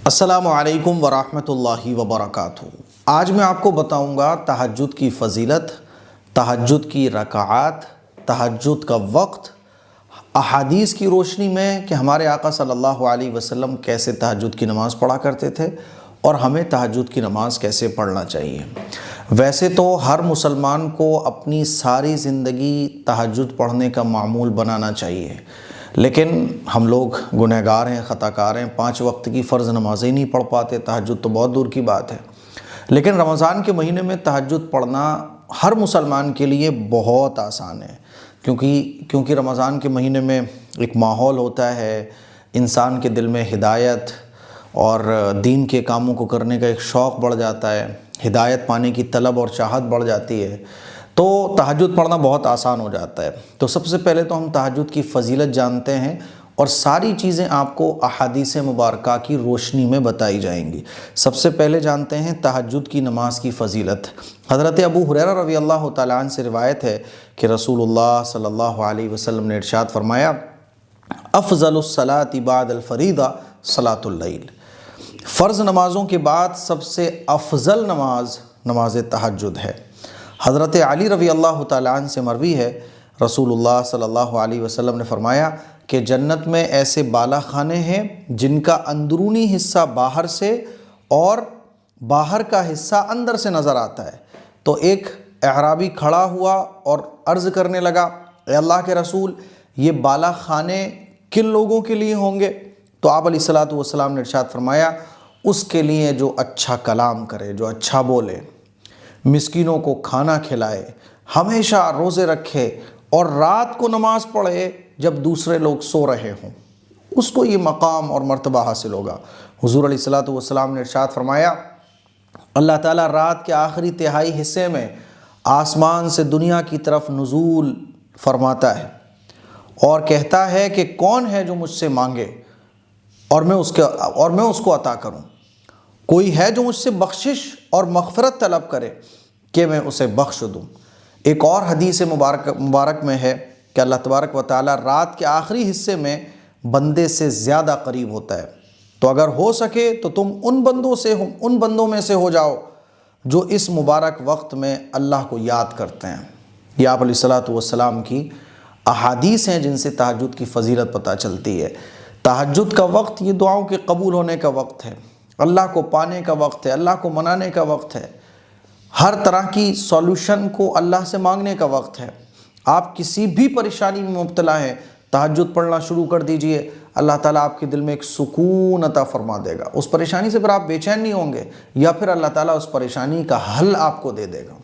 अस्सलामु अलैकुम वरहमतुल्लाहि वबरकातुहू। आज मैं आपको बताऊंगा तहज्जुद की फ़जीलत, तहज्जुद की रकाआत, तहज्जुद का वक्त, अहादीस की रोशनी में कि हमारे आका सल्लल्लाहु अलैहि वसल्लम कैसे तहज्जुद की नमाज़ पढ़ा करते थे और हमें तहज्जुद की नमाज़ कैसे पढ़ना चाहिए। वैसे तो हर मुसलमान को अपनी सारी ज़िंदगी तहज्जुद पढ़ने का मामूल बनाना चाहिए, लेकिन हम लोग गुनहगार हैं, ख़ताकार हैं, 5 वक्त की फ़र्ज़ नमाज़ें नहीं पढ़ पाते, तहज्जुद तो बहुत दूर की बात है। लेकिन रमज़ान के महीने में तहज्जुद पढ़ना हर मुसलमान के लिए बहुत आसान है, क्योंकि रमज़ान के महीने में एक माहौल होता है, इंसान के दिल में हिदायत और दीन के कामों को करने का एक शौक़ बढ़ जाता है, हिदायत पाने की तलब और चाहत बढ़ जाती है, तो तहज्जुद पढ़ना बहुत आसान हो जाता है। तो सबसे पहले तो हम तहज्जुद की फ़जीलत जानते हैं और सारी चीज़ें आपको अहादीस मुबारका की रोशनी में बताई जाएंगी। सबसे पहले जानते हैं तहज्जुद की नमाज की फ़जीलत। हज़रत अबू हुरैरा रज़ी अल्लाह तआला अन्हु से रिवायत है कि रसूलुल्लाह सल्लल्लाहु अलैहि वसल्लम ने इरशाद फरमाया, अफ़ज़लुस्सलाति बादल फ़रीदा सलातुल लैल। फ़र्ज़ नमाज़ों के बाद सबसे अफ़ज़ल नमाज नमाज तहज्जुद है। हज़रत अली रज़ी अल्लाह तआला अन्हु से मरवी है, रसूलुल्लाह सल्लल्लाहु अलैहि वसल्लम ने फरमाया कि जन्नत में ऐसे बाला खाने हैं जिनका अंदरूनी हिस्सा बाहर से और बाहर का हिस्सा अंदर से नज़र आता है। तो एक अहराबी खड़ा हुआ और अर्ज़ करने लगा, ए अल्लाह के रसूल, ये बाला खाने किन लोगों के लिए होंगे? तो आप अलैहिस्सलातु वस्सलाम ने इरशाद फरमाया, उसके लिए जो अच्छा कलाम करे, जो अच्छा बोले, मिस्कीनों को खाना खिलाए, हमेशा रोज़े रखे और रात को नमाज़ पढ़े जब दूसरे लोग सो रहे हों, उसको ये मकाम और मर्तबा हासिल होगा। हुज़ूर अलैहिस्सलातु वस्सलाम ने इरशाद फरमाया, अल्लाह ताला रात के आखिरी तिहाई हिस्से में आसमान से दुनिया की तरफ नुज़ूल फरमाता है और कहता है कि कौन है जो मुझसे मांगे और मैं उसको अता करूं। कोई है जो मुझसे बख्शिश और मग़फ़िरत तलब करे कि मैं उसे बख्श दूं। एक और हदीस मुबारक में है कि अल्लाह तबारक व तआला रात के आखिरी हिस्से में बंदे से ज़्यादा करीब होता है। तो अगर हो सके तो तुम उन बंदों में से हो जाओ जो इस मुबारक वक्त में अल्लाह को याद करते हैं। ये आप अलैहिस्सलातु वस्सलाम की अहादीस हैं जिनसे तहज्जुद की फ़जीलत पता चलती है। तहज्जुद का वक्त ये दुआओं के कबूल होने का वक्त है, अल्लाह को पाने का वक्त है, अल्लाह को मनाने का वक्त है, हर तरह की सॉल्यूशन को अल्लाह से मांगने का वक्त है। आप किसी भी परेशानी में मुब्तला हैं, तहज्जुद पढ़ना शुरू कर दीजिए, अल्लाह ताला आपके दिल में एक सुकून अता फरमा देगा। उस परेशानी से फिर आप बेचैन नहीं होंगे, या फिर अल्लाह ताला उस परेशानी का हल आपको दे देगा।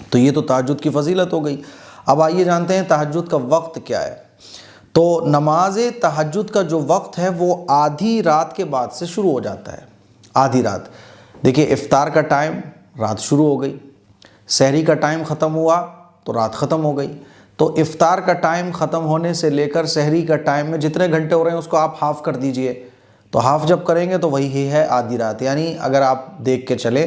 तो ये तो तहज्जुद की फ़जीलत हो गई। अब आइए जानते हैं तहज्जुद का वक्त क्या है। तो नमाज तहज्जुद का जो वक्त है वो आधी रात के बाद से शुरू हो जाता है। आधी रात, देखिए इफ्तार का टाइम, रात शुरू हो गई, सहरी का टाइम ख़त्म हुआ तो रात ख़त्म हो गई। तो इफ्तार का टाइम ख़त्म होने से लेकर सहरी का टाइम में जितने घंटे हो रहे हैं उसको आप हाफ़ कर दीजिए। तो हाफ़ जब करेंगे तो वही है आधी रात। यानी अगर आप देख के चले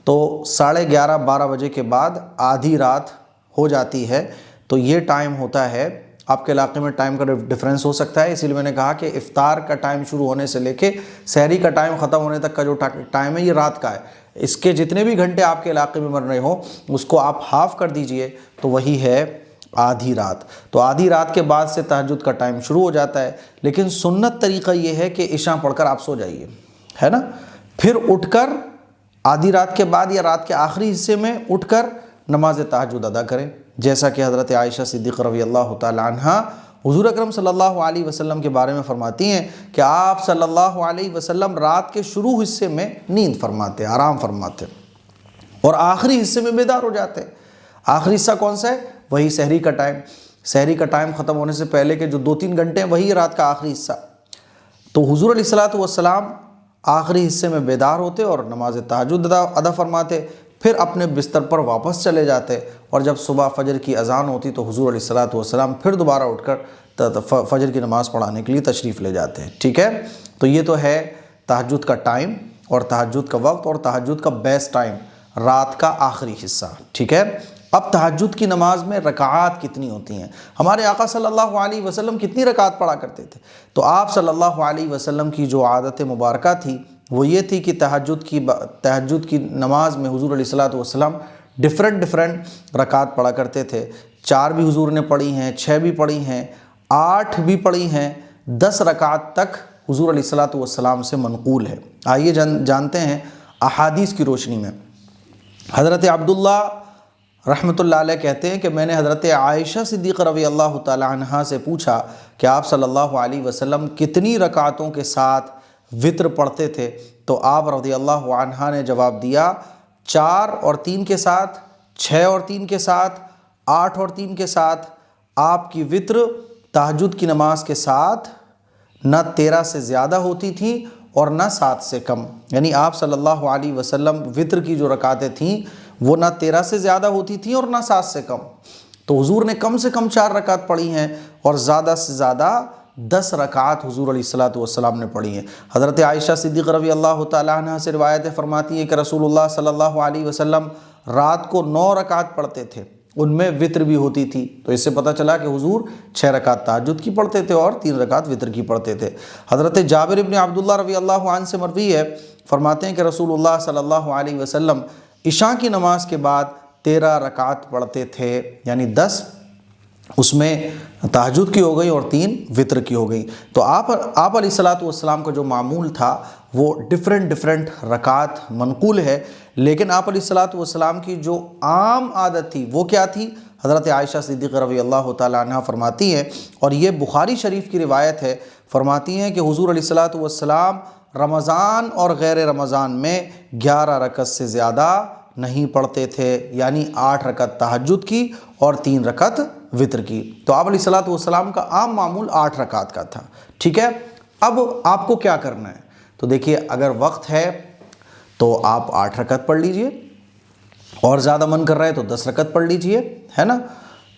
तो 11:30-12 बजे के बाद आधी रात हो जाती है। तो ये टाइम होता है, आपके इलाके में टाइम का डिफरेंस हो सकता है, इसीलिए मैंने कहा कि इफ्तार का टाइम शुरू होने से लेके सहरी का टाइम ख़त्म होने तक का जो टाइम है ये रात का है। इसके जितने भी घंटे आपके इलाके में बन रहे हो उसको आप हाफ़ कर दीजिए तो वही है आधी रात। तो आधी रात के बाद से तहज्जुद का टाइम शुरू हो जाता है। लेकिन सुन्नत तरीक़ा ये है कि इशा पढ़कर आप सो जाइए, है ना, फिर उठकर आधी रात के बाद या रात के आखिरी हिस्से में उठकर नमाज तहज्जुद अदा करें, जैसा कि हज़रत आयशा सिद्दीक़ा रज़ी अल्लाह तआला अन्हा हुज़ूर अकरम सल्लल्लाहु अलैहि वसल्लम के बारे में फरमाती हैं कि आप सल्लल्लाहु अलैहि वसल्लम रात के शुरू हिस्से में नींद फरमाते, आराम फरमाते और आखिरी हिस्से में बेदार हो जाते। आखिरी हिस्सा कौन सा है? वही सहरी का टाइम। सहरी का टाइम ख़त्म होने से पहले के जो 2-3 घंटे हैं वही रात का आखिरी हिस्सा। तो हुज़ूर अलैहिस्सलातु वस्सलाम आखिरी हिस्से में बेदार होते और नमाज तहज्जुद अदा फरमाते, फिर अपने बिस्तर पर वापस चले जाते और जब सुबह फ़जर की अज़ान होती तो हुज़ूर अलैहिस्सलातु वस्सलाम फिर दोबारा उठकर फ़जर की नमाज़ पढ़ाने के लिए तशरीफ़ ले जाते हैं। ठीक है, तो ये तो है तहज्जुद का टाइम और तहज्जुद का वक्त और तहज्जुद का बेस्ट टाइम, रात का आखिरी हिस्सा। ठीक है, अब तहज्जुद की नमाज में रकाआत कितनी होती हैं? हमारे आका सल्लल्लाहु अलैहि वसल्लम कितनी रकात पढ़ा करते थे? तो आप सल्लल्लाहु अलैहि वसल्लम की जो आदत मुबारका थी वो ये थी कि तहज्जुद की नमाज में हुज़ूर अलैहिस्सलातु वस्सलाम डिफरेंट रकात पढ़ा करते थे। 4 भी हुज़ूर ने पढ़ी हैं, 6 भी पढ़ी हैं, 8 भी पढ़ी हैं, 10 रकात तक हुज़ूर अलैहिस्सलातु वस्सलाम से मनक़ूल है। आइए जानते हैं अहादीस की रोशनी में। हज़रत अब्दुल्ला रहमतुल्लाह अलैह कहते हैं कि मैंने हज़रत आयशा सिद्दीक़ा रज़ियल्लाहु ताला अन्हा से पूछा कि आप सल्लल्लाहु अलैहि वसल्लम कितनी रकातों के साथ वित्र पढ़ते थे, तो आप रज़ियल्लाहु अन्हा ने जवाब दिया 4 और 3 के साथ, 6 और 3 के साथ, 8 और 3 के साथ। आपकी वित्र तहज्जुद की नमाज के साथ न 13 से ज़्यादा होती थी और न 7 से कम। यानी आप सल्लल्लाहु अलैहि वसल्लम वित्र की जो रकातें थीं वो ना 13 से ज़्यादा होती थी और ना 7 से कम। तो हुजूर ने कम से कम 4 रकात पढ़ी हैं और ज़्यादा से ज़्यादा 10 रकात हुजूर अलैहिस्सलातु वस्सलाम ने पढ़ी हैं। हज़रत आयशा सिद्दीक़ा रज़ियल्लाहु ताला अन्हा से रिवायतें फरमाती हैं कि रसूलुल्लाह सल्लल्लाहु अलैहि वसल्लम रात को 9 रकात पढ़ते थे, उनमें वित्र भी होती थी। तो इससे पता चला कि हुजूर 6 रकात तहज्जुद की पढ़ते थे और 3 रकात वित्र की पढ़ते थे। हज़रत जाबिर इब्न अब्दुल्लाह रज़ियल्लाहु अन्हु से मरवी है, फरमाते हैं कि रसूलुल्लाह सल्लल्लाहु अलैहि वसल्लम इशा की नमाज के बाद 13 रकात पढ़ते थे, यानी 10 उसमें तहज्जुद की हो गई और 3 वित्र की हो गई। तो आप अलैहिस्सलातु वस्सलाम का जो मामूल था वो डिफरेंट रकात मनक़ूल है, लेकिन आप अलैहिस्सलातु वस्सलाम की जो आम आदत थी वो क्या थी? हज़रत आयशा सिद्दीक़ा रज़ियल्लाहु ताला अन्हा फरमाती हैं, और ये बुखारी शरीफ की रिवायत है, फरमाती हैं कि हुज़ूर अलैहिस्सलातु वस्सलाम रमज़ान और गैर रमज़ान में 11 रकत से ज़्यादा नहीं पढ़ते थे, यानी 8 रकत तहज्जुद की और 3 रकत वित्र की। तो आप अलैहिस्सलातु वस्सलाम का आम मामूल 8 रकात का था। ठीक है, अब आपको क्या करना है? तो देखिए, अगर वक्त है तो आप 8 रकत पढ़ लीजिए, और ज़्यादा मन कर रहा है तो 10 रकत पढ़ लीजिए, है ना।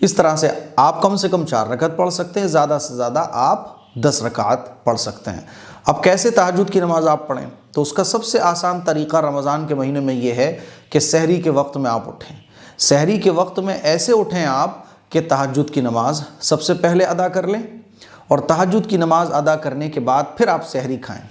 इस तरह से आप कम से कम 4 रकत पढ़ सकते हैं, ज़्यादा से ज़्यादा आप 10 रकात पढ़ सकते हैं। अब कैसे तहज्जुद की नमाज़ आप पढ़ें? तो उसका सबसे आसान तरीक़ा रमज़ान के महीने में ये है कि सहरी के वक्त में आप उठें। सहरी के वक्त में ऐसे उठें आप कि तहज्जुद की नमाज़ सबसे पहले अदा कर लें, और तहज्जुद की नमाज़ अदा करने के बाद फिर आप सहरी खाएं।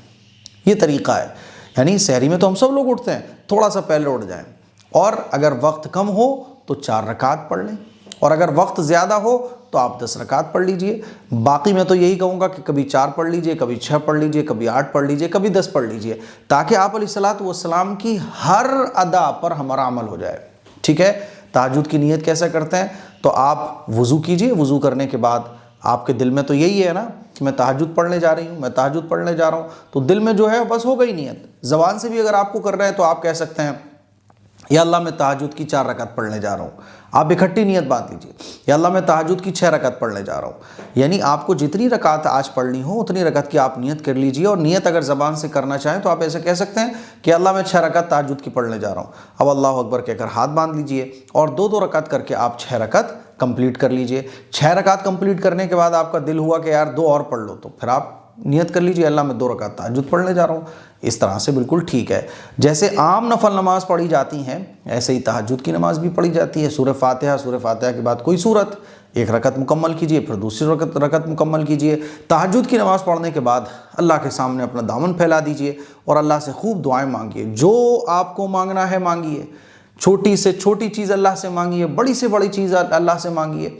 ये तरीक़ा है। यानी सहरी में तो हम सब लोग उठते हैं, थोड़ा सा पहले उठ जाएं, और अगर वक्त कम हो तो 4 रकात पढ़ लें, और अगर वक्त ज़्यादा हो तो आप 10 रकात पढ़ लीजिए। बाकी मैं तो यही कहूँगा कि कभी 4 पढ़ लीजिए, कभी 6 पढ़ लीजिए, कभी 8 पढ़ लीजिए, कभी 10 पढ़ लीजिए, ताकि आप अलैहिस्सलातु वस्सलाम की हर अदा पर हमारा अमल हो जाए। ठीक है। तहज्जुद की नीयत कैसे करते हैं? तो आप वज़ू कीजिए। वज़ू करने के बाद आपके दिल में तो यही है ना कि मैं तहज्जुद पढ़ने जा रही हूँ, मैं तहज्जुद पढ़ने जा रहा हूँ, तो दिल में जो है बस हो गई नीयत। ज़बान से भी अगर आपको कर रहे हैं तो आप कह सकते हैं, या अल्लाह मैं तहज्जुद की 4 रकात पढ़ने जा रहा हूँ। आप इकट्ठी नीयत बांध लीजिए, या अल्लाह मैं तहज्जुद की 6 रकात पढ़ने जा रहा हूँ। यानी आपको जितनी रकात आज पढ़नी हो उतनी रकात की आप नियत कर लीजिए, और नियत अगर ज़बान से करना चाहें तो आप ऐसे कह सकते हैं कि अल्लाह मैं 6 रकात तहज्जुद की पढ़ने जा रहा हूँ। अब अल्लाह अकबर कहकर हाथ बांध लीजिए, और 2-2 रकात करके आप 6 रकात कंप्लीट कर लीजिए। 6 रकात कंप्लीट करने के बाद आपका दिल हुआ कि यार 2 और पढ़ लो, तो फिर आप नियत कर लीजिए अल्लाह मैं 2 रकात तहज्जुद पढ़ने जा रहा हूँ। इस तरह से बिल्कुल ठीक है। जैसे आम नफल नमाज पढ़ी जाती हैं, ऐसे ही तहज्जुद की नमाज भी पढ़ी जाती है। सूरह फातिहा के बाद कोई सूरत, 1 रकत मुकम्मल कीजिए, फिर दूसरी रकत मुकम्मल कीजिए। तहज्जुद की नमाज़ पढ़ने के बाद अल्लाह के सामने अपना दामन फैला दीजिए और अल्लाह से खूब दुआएं मांगिए। जो आपको मांगना है मांगिए, छोटी से छोटी चीज़ अल्लाह से मांगिए, बड़ी से बड़ी चीज़ अल्लाह से मांगिए।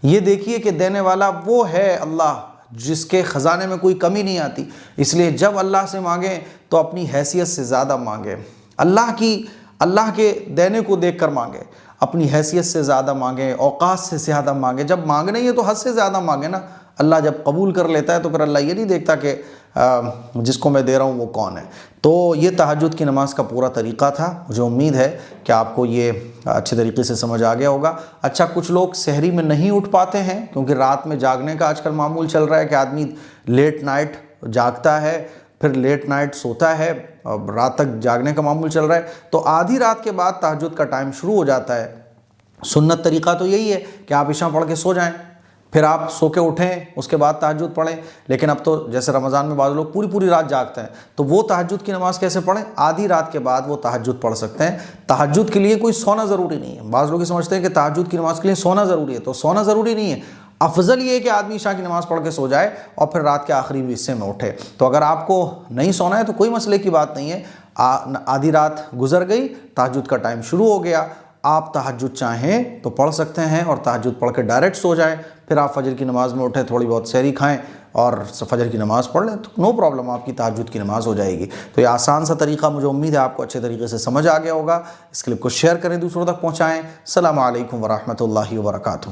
ये देखिए कि देने वाला वो है अल्लाह, जिसके ख़जाने में कोई कमी नहीं आती। इसलिए जब अल्लाह से मांगें तो अपनी हैसियत से ज़्यादा मांगें, अल्लाह के देने को देख कर मांगें, अपनी हैसियत से ज़्यादा मांगें, औकात से ज़्यादा मांगें। जब मांगने ही है तो हद से ज़्यादा मांगें ना। अल्लाह जब कबूल कर लेता है तो फिर अल्लाह ये नहीं देखता कि जिसको मैं दे रहा हूँ वो कौन है। तो ये तहज्जुद की नमाज़ का पूरा तरीक़ा था। मुझे उम्मीद है कि आपको ये अच्छे तरीके से समझ आ गया होगा। अच्छा, कुछ लोग सहरी में नहीं उठ पाते हैं क्योंकि रात में जागने का आजकल मामूल चल रहा है कि आदमी लेट नाइट जागता है, फिर लेट नाइट सोता है, रात तक जागने का मामूल चल रहा है। तो आधी रात के बाद तहज्जुद का टाइम शुरू हो जाता है। सुन्नत तरीक़ा तो यही है कि आप इशा पढ़ के सो जाएं, फिर आप सो के उठें, उसके बाद तहज्जुद पढ़ें। लेकिन अब तो जैसे रमज़ान में बाद लोग पूरी पूरी रात जागते हैं, तो वो तहज्जुद की नमाज़ कैसे पढ़ें? आधी रात के बाद वो तहज्जुद पढ़ सकते हैं। तहज्जुद के लिए कोई सोना ज़रूरी नहीं है। बाज़ लोग समझते हैं कि तहज्जुद की नमाज़ के लिए सोना ज़रूरी है, तो सोना ज़रूरी नहीं है। अफजल ये है कि आदमी ईशा की नमाज़ पढ़ के सो जाए और फिर रात के आखिरी हिस्से में उठे। तो अगर आपको नहीं सोना है तो कोई मसले की बात नहीं है, आधी रात गुजर गई, तहज्जुद का टाइम शुरू हो गया, आप तहज्जुद चाहें तो पढ़ सकते हैं और तहज्जुद पढ़ के डायरेक्ट सो जाएं, फिर आप फजर की नमाज़ में उठें, थोड़ी बहुत सहरी खाएं और फजर की नमाज़ पढ़ लें, तो नो प्रॉब्लम, आपकी तहज्जुद की नमाज़ हो जाएगी। तो ये आसान सा तरीका, मुझे उम्मीद है आपको अच्छे तरीके से समझ आ गया होगा। इस क्लिप को शेयर करें, दूसरों तक पहुँचाएँ। अस्सलामु अलैकुम वरहमतुल्लाहि वबरकातुहू।